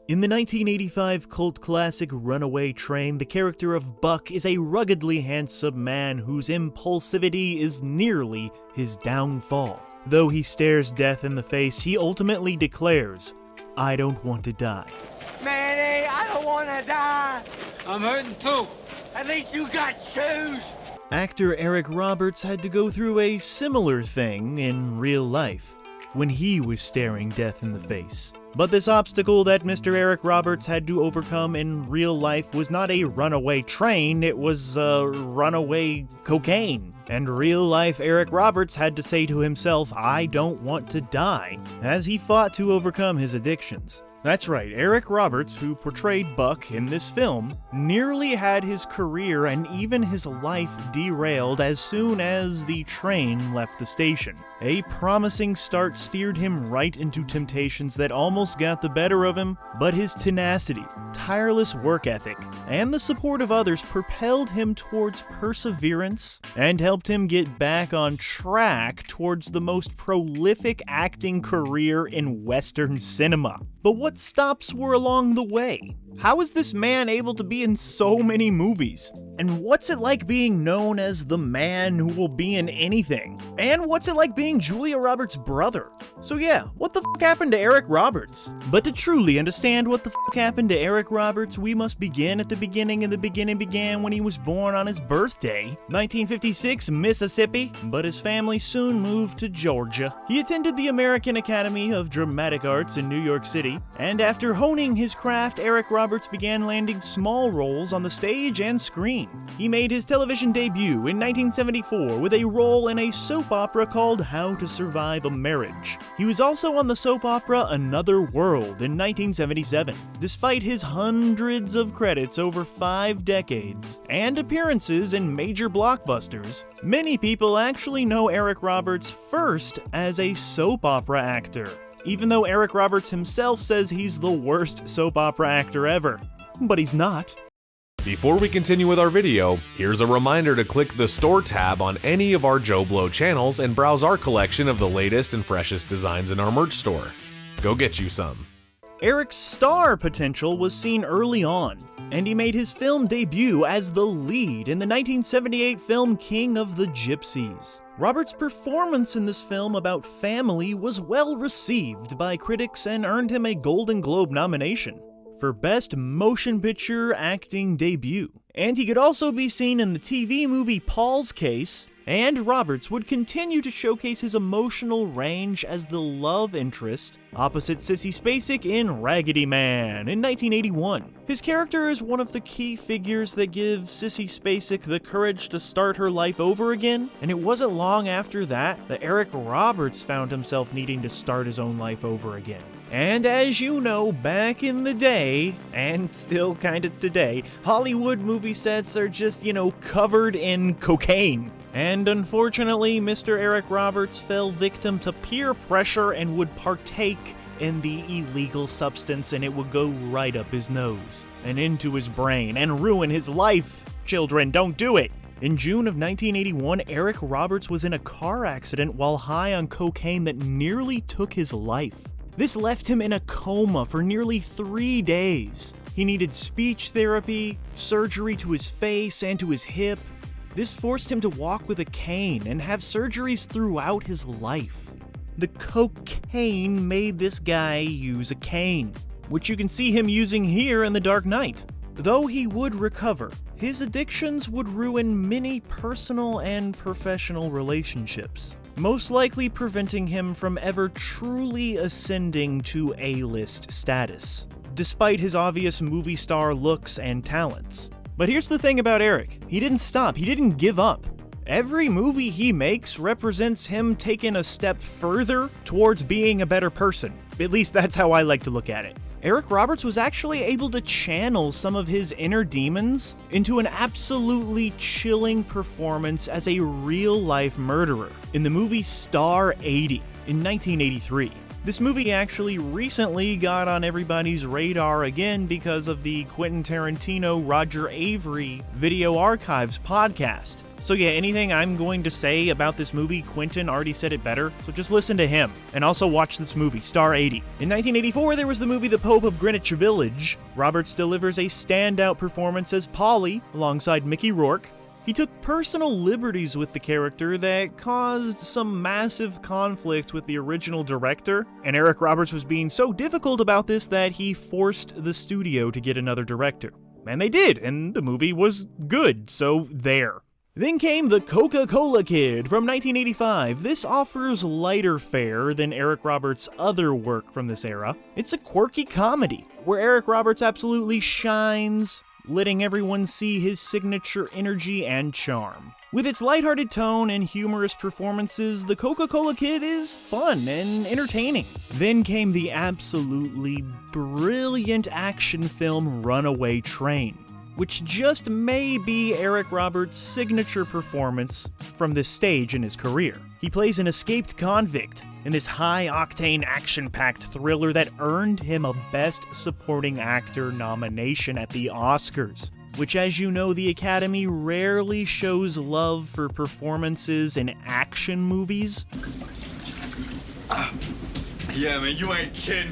In the 1985 cult classic Runaway Train, the character of Buck is a ruggedly handsome man whose impulsivity is nearly his downfall. Though he stares death in the face, he ultimately declares, "I don't want to die." Manny, I don't want to die. I'm hurting too. At least you got shoes. Actor Eric Roberts had to go through a similar thing in real life, when he was staring death in the face. But this obstacle that Mr. Eric Roberts had to overcome in real life was not a runaway train, it was runaway cocaine. And real life Eric Roberts had to say to himself, "I don't want to die," as he fought to overcome his addictions. That's right, Eric Roberts, who portrayed Buck in this film, nearly had his career and even his life derailed as soon as the train left the station. A promising start steered him right into temptations that almost got the better of him, but his tenacity, tireless work ethic, and the support of others propelled him towards perseverance and helped him get back on track towards the most prolific acting career in Western cinema. But what stops were along the way? How is this man able to be in so many movies? And what's it like being known as the man who will be in anything? And what's it like being Julia Roberts' brother? So yeah, what the f*** happened to Eric Roberts? But to truly understand what the f*** happened to Eric Roberts, we must begin at the beginning, and the beginning began when he was born on his birthday, 1956, Mississippi, but his family soon moved to Georgia. He attended the American Academy of Dramatic Arts in New York City, and after honing his craft, Eric Roberts began landing small roles on the stage and screen. He made his television debut in 1974 with a role in a soap opera called How to Survive a Marriage. He was also on the soap opera Another World in 1977. Despite his hundreds of credits over 5 decades and appearances in major blockbusters, many people actually know Eric Roberts first as a soap opera actor, even though Eric Roberts himself says he's the worst soap opera actor ever. But he's not. Before we continue with our video, here's a reminder to click the Store tab on any of our JoBlo channels and browse our collection of the latest and freshest designs in our merch store. Go get you some. Eric's star potential was seen early on, and he made his film debut as the lead in the 1978 film King of the Gypsies. Roberts' performance in this film about family was well received by critics and earned him a Golden Globe nomination for Best Motion Picture Acting Debut. And he could also be seen in the TV movie Paul's Case, and Roberts would continue to showcase his emotional range as the love interest opposite Sissy Spacek in Raggedy Man in 1981. His character is one of the key figures that give Sissy Spacek the courage to start her life over again, and it wasn't long after that Eric Roberts found himself needing to start his own life over again. And as you know, back in the day, and still kinda today, Hollywood movie sets are just, covered in cocaine. And unfortunately, Mr. Eric Roberts fell victim to peer pressure and would partake in the illegal substance, and it would go right up his nose and into his brain and ruin his life. Children, don't do it! In June of 1981, Eric Roberts was in a car accident while high on cocaine that nearly took his life. This left him in a coma for nearly 3 days. He needed speech therapy, surgery to his face and to his hip. This forced him to walk with a cane and have surgeries throughout his life. The cocaine made this guy use a cane, which you can see him using here in The Dark Knight. Though he would recover, his addictions would ruin many personal and professional relationships, most likely preventing him from ever truly ascending to A-list status, despite his obvious movie star looks and talents. But here's the thing about Eric, he didn't stop, he didn't give up. Every movie he makes represents him taking a step further towards being a better person. At least that's how I like to look at it. Eric Roberts was actually able to channel some of his inner demons into an absolutely chilling performance as a real-life murderer in the movie Star 80 in 1983. This movie actually recently got on everybody's radar again because of the Quentin Tarantino Roger Avery Video Archives podcast. So yeah, anything I'm going to say about this movie, Quentin already said it better, so just listen to him. And also watch this movie, Star 80. In 1984, there was the movie The Pope of Greenwich Village. Roberts delivers a standout performance as Polly, alongside Mickey Rourke. He took personal liberties with the character that caused some massive conflict with the original director, and Eric Roberts was being so difficult about this that he forced the studio to get another director. And they did, and the movie was good, so there. Then came The Coca-Cola Kid from 1985. This offers lighter fare than Eric Roberts' other work from this era. It's a quirky comedy, where Eric Roberts absolutely shines, letting everyone see his signature energy and charm. With its lighthearted tone and humorous performances, The Coca-Cola Kid is fun and entertaining. Then came the absolutely brilliant action film Runaway Train, which just may be Eric Roberts' signature performance from this stage in his career. He plays an escaped convict in this high-octane, action-packed thriller that earned him a Best Supporting Actor nomination at the Oscars, which, as you know, the Academy rarely shows love for performances in action movies. Yeah, man, you ain't kidding.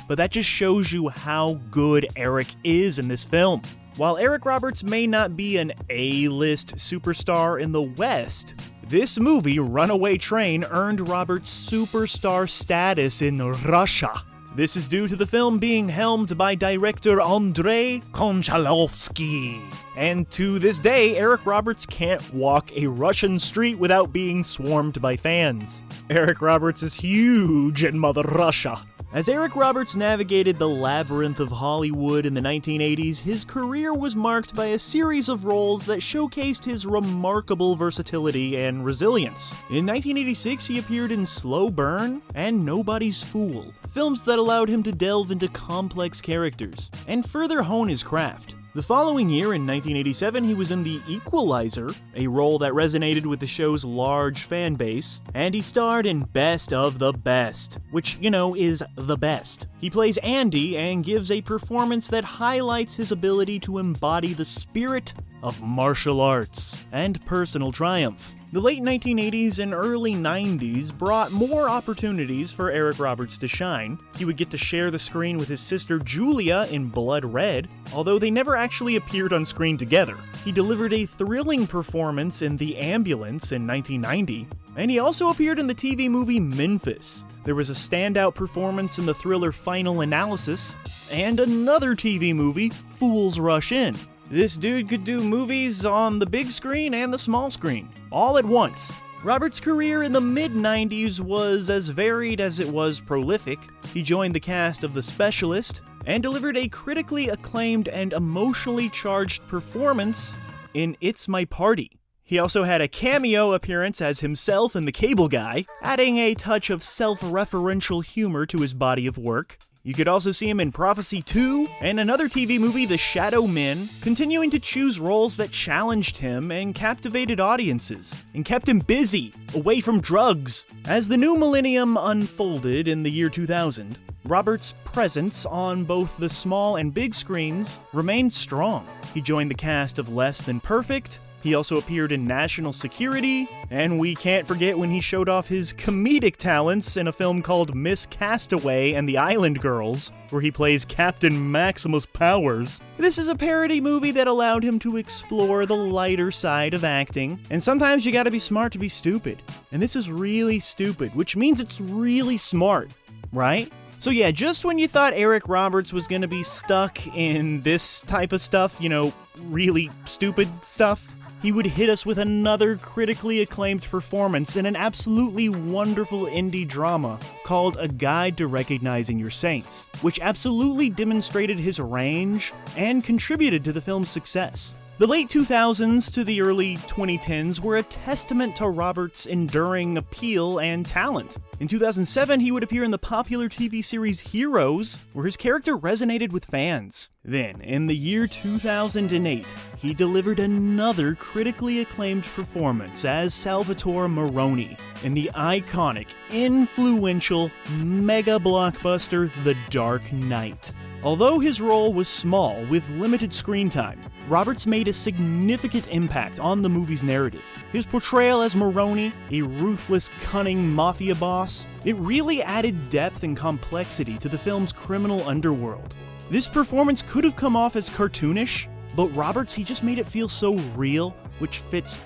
But that just shows you how good Eric is in this film. While Eric Roberts may not be an A-list superstar in the West, this movie, Runaway Train, earned Roberts superstar status in Russia. This is due to the film being helmed by director Andrei Konchalovsky. And to this day, Eric Roberts can't walk a Russian street without being swarmed by fans. Eric Roberts is huge in Mother Russia. As Eric Roberts navigated the labyrinth of Hollywood in the 1980s, his career was marked by a series of roles that showcased his remarkable versatility and resilience. In 1986, he appeared in Slow Burn and Nobody's Fool, films that allowed him to delve into complex characters and further hone his craft. The following year, in 1987, he was in The Equalizer, a role that resonated with the show's large fan base, and he starred in Best of the Best, which, you know, is the best. He plays Andy and gives a performance that highlights his ability to embody the spirit of martial arts and personal triumph. The late 1980s and early 90s brought more opportunities for Eric Roberts to shine. He would get to share the screen with his sister Julia in Blood Red, although they never actually appeared on screen together. He delivered a thrilling performance in The Ambulance in 1990, and he also appeared in the TV movie Memphis. There was a standout performance in the thriller Final Analysis, and another TV movie, Fools Rush In. This dude could do movies on the big screen and the small screen, all at once. Roberts' career in the mid-90s was as varied as it was prolific. He joined the cast of The Specialist and delivered a critically acclaimed and emotionally charged performance in It's My Party. He also had a cameo appearance as himself in The Cable Guy, adding a touch of self-referential humor to his body of work. You could also see him in Prophecy 2 and another TV movie, The Shadow Men, continuing to choose roles that challenged him and captivated audiences, and kept him busy, away from drugs. As the new millennium unfolded in the year 2000, Roberts' presence on both the small and big screens remained strong. He joined the cast of Less Than Perfect. He also appeared in National Security, and we can't forget when he showed off his comedic talents in a film called Miss Castaway and the Island Girls, where he plays Captain Maximus Powers. This is a parody movie that allowed him to explore the lighter side of acting, and sometimes you gotta be smart to be stupid. And this is really stupid, which means it's really smart, right? So yeah, just when you thought Eric Roberts was gonna be stuck in this type of stuff, you know, really stupid stuff, he would hit us with another critically acclaimed performance in an absolutely wonderful indie drama called A Guide to Recognizing Your Saints, which absolutely demonstrated his range and contributed to the film's success. The late 2000s to the early 2010s were a testament to Roberts' enduring appeal and talent. In 2007, he would appear in the popular TV series Heroes, where his character resonated with fans. Then, in the year 2008, he delivered another critically acclaimed performance as Salvatore Maroni in the iconic, influential, mega blockbuster The Dark Knight. Although his role was small with limited screen time, Roberts made a significant impact on the movie's narrative. His portrayal as Maroni, a ruthless, cunning mafia boss, it really added depth and complexity to the film's criminal underworld. This performance could have come off as cartoonish, but Roberts, he just made it feel so real, which fits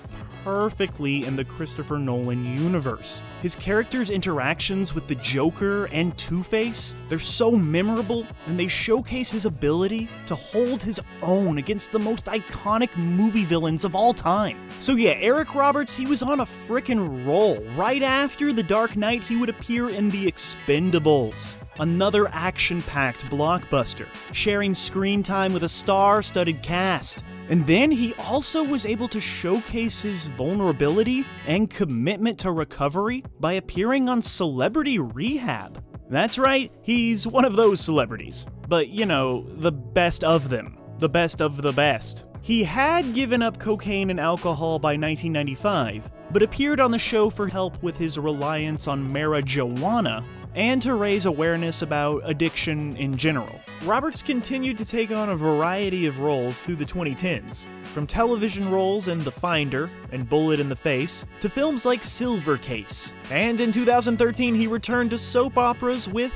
perfectly in the Christopher Nolan universe. His character's interactions with the Joker and Two-Face, they're so memorable, and they showcase his ability to hold his own against the most iconic movie villains of all time. So yeah, Eric Roberts, he was on a frickin' roll. Right after The Dark Knight, he would appear in The Expendables, another action-packed blockbuster, sharing screen time with a star-studded cast. And then he also was able to showcase his vulnerability and commitment to recovery by appearing on Celebrity Rehab. That's right, he's one of those celebrities. But, you know, the best of them. The best of the best. He had given up cocaine and alcohol by 1995, but appeared on the show for help with his reliance on marijuana and to raise awareness about addiction in general. Roberts continued to take on a variety of roles through the 2010s, from television roles in The Finder and Bullet in the Face, to films like Silver Case. And in 2013, he returned to soap operas with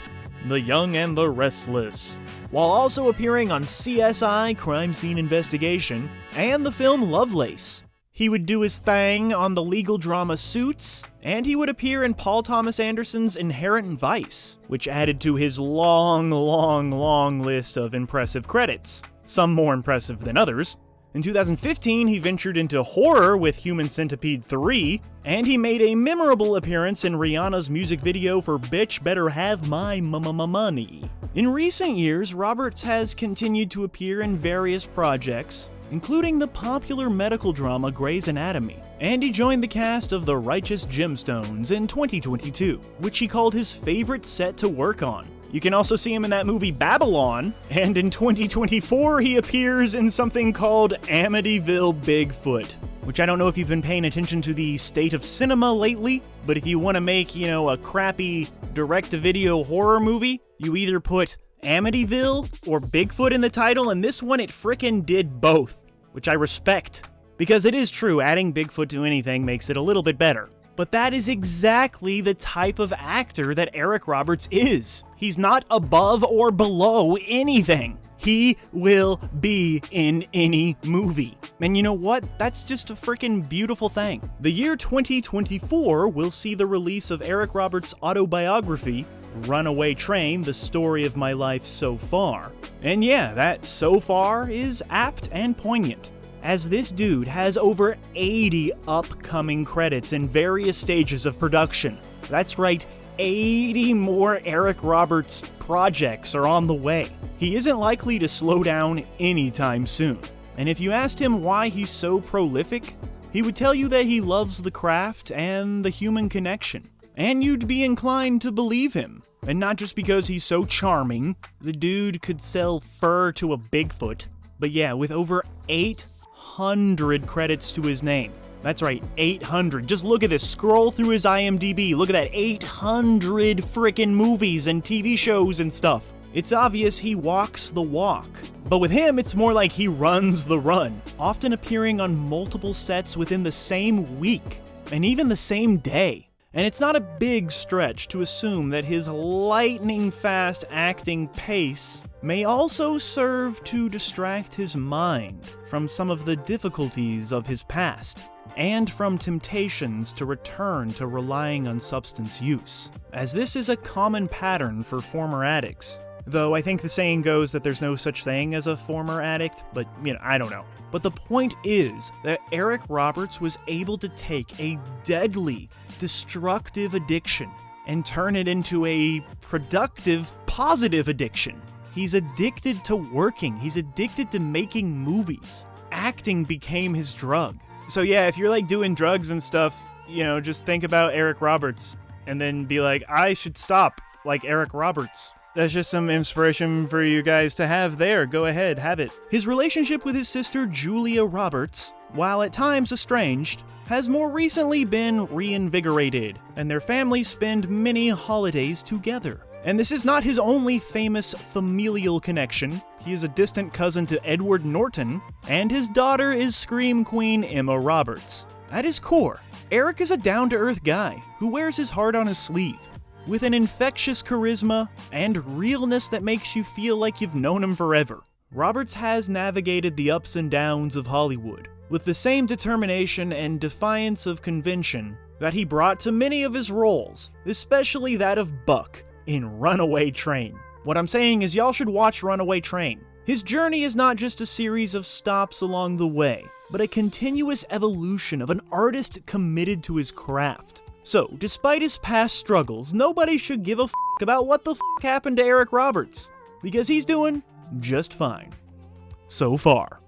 The Young and the Restless, while also appearing on CSI Crime Scene Investigation and the film Lovelace. He would do his thing on the legal drama Suits, and he would appear in Paul Thomas Anderson's Inherent Vice, which added to his long list of impressive credits, some more impressive than others. In 2015, he ventured into horror with Human Centipede 3, and he made a memorable appearance in Rihanna's music video for Bitch Better Have My Money. In recent years, Roberts has continued to appear in various projects, including the popular medical drama Grey's Anatomy, and he joined the cast of The Righteous Gemstones in 2022, which he called his favorite set to work on. You can also see him in that movie Babylon, and in 2024 he appears in something called Amityville Bigfoot, which I don't know if you've been paying attention to the state of cinema lately, but if you want to make, a crappy direct-to-video horror movie, you either put Amityville or Bigfoot in the title, and this one it frickin' did both, which I respect. Because it is true, adding Bigfoot to anything makes it a little bit better. But that is exactly the type of actor that Eric Roberts is. He's not above or below anything. He will be in any movie. And you know what? That's just a freaking beautiful thing. The year 2024 will see the release of Eric Roberts' autobiography, Runaway Train, The Story of My Life So Far. And yeah, that so far is apt and poignant, as this dude has over 80 upcoming credits in various stages of production. That's right, 80 more Eric Roberts projects are on the way. He isn't likely to slow down anytime soon. And if you asked him why he's so prolific, he would tell you that he loves the craft and the human connection. And you'd be inclined to believe him. And not just because he's so charming. The dude could sell fur to a Bigfoot. But yeah, with over 800 credits to his name. That's right, 800. Just look at this. Scroll through his IMDb. Look at that. 800 frickin' movies and TV shows and stuff. It's obvious he walks the walk. But with him, it's more like he runs the run, often appearing on multiple sets within the same week, and even the same day. And it's not a big stretch to assume that his lightning-fast acting pace may also serve to distract his mind from some of the difficulties of his past, and from temptations to return to relying on substance use, as this is a common pattern for former addicts. Though I think the saying goes that there's no such thing as a former addict, but, I don't know. But the point is that Eric Roberts was able to take a deadly, destructive addiction and turn it into a productive, positive addiction. He's addicted to working. He's addicted to making movies, acting became his drug. So yeah, if you're like doing drugs and stuff, just think about Eric Roberts and then be like, I should stop like Eric Roberts. That's just some inspiration for you guys to have there. Go ahead, have it. His relationship with his sister Julia Roberts, while at times estranged, has more recently been reinvigorated, and their families spend many holidays together. And this is not his only famous familial connection. He is a distant cousin to Edward Norton, and his daughter is Scream Queen Emma Roberts. At his core, Eric is a down-to-earth guy who wears his heart on his sleeve, with an infectious charisma and realness that makes you feel like you've known him forever. Roberts has navigated the ups and downs of Hollywood with the same determination and defiance of convention that he brought to many of his roles, especially that of Buck in Runaway Train. What I'm saying is y'all should watch Runaway Train. His journey is not just a series of stops along the way, but a continuous evolution of an artist committed to his craft. So, despite his past struggles, nobody should give a f*** about what the f*** happened to Eric Roberts, because he's doing just fine. So far.